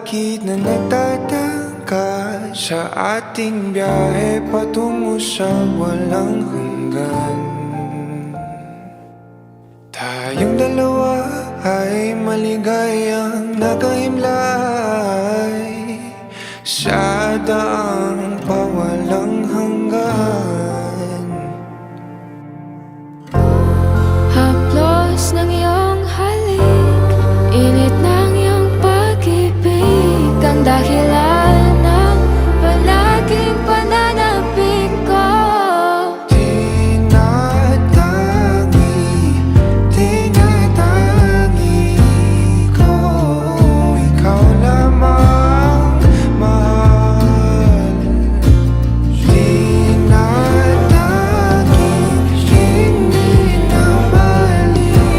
paligid na nagtatangka sa ating biyahe patungo sa walang hanggan. Tayong dalawa ay maligayang nakahimlay sa daang pawalang hanggan. Haplos ng iyong halik, init ng iyong pag-ibig, ang dahilan ng palaging pananabik ko. Tinatangi ko, ikaw lamang mahal. Tinatangi, hindi na maliligaw,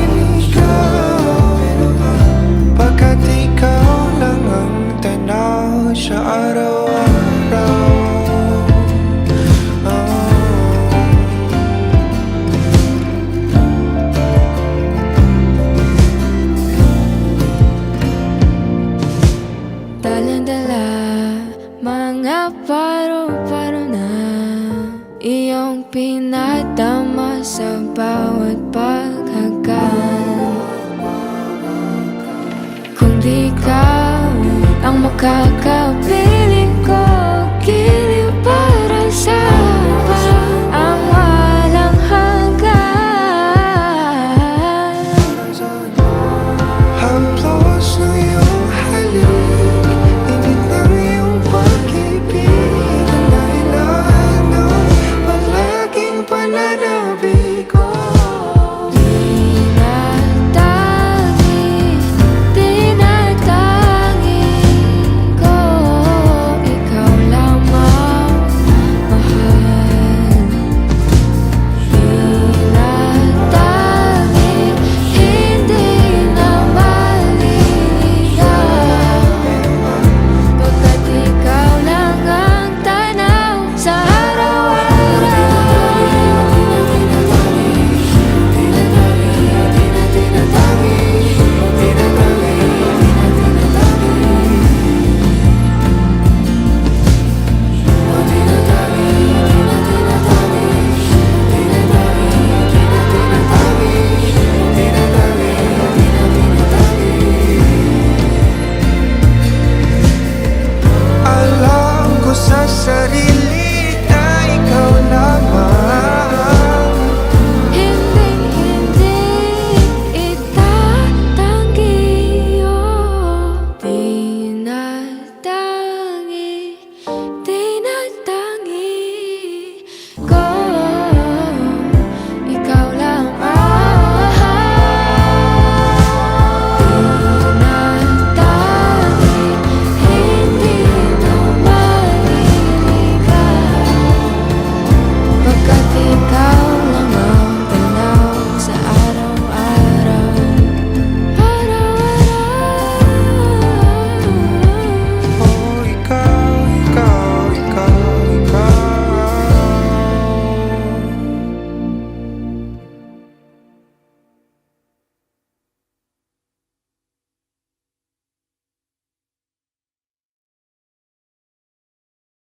pagkat ikaw lang ang tanaw sa araw-araw. Dalan-dala, mga paro-paro na iyong pinadama sa bawat paghagan. Kung di ka ang makakapit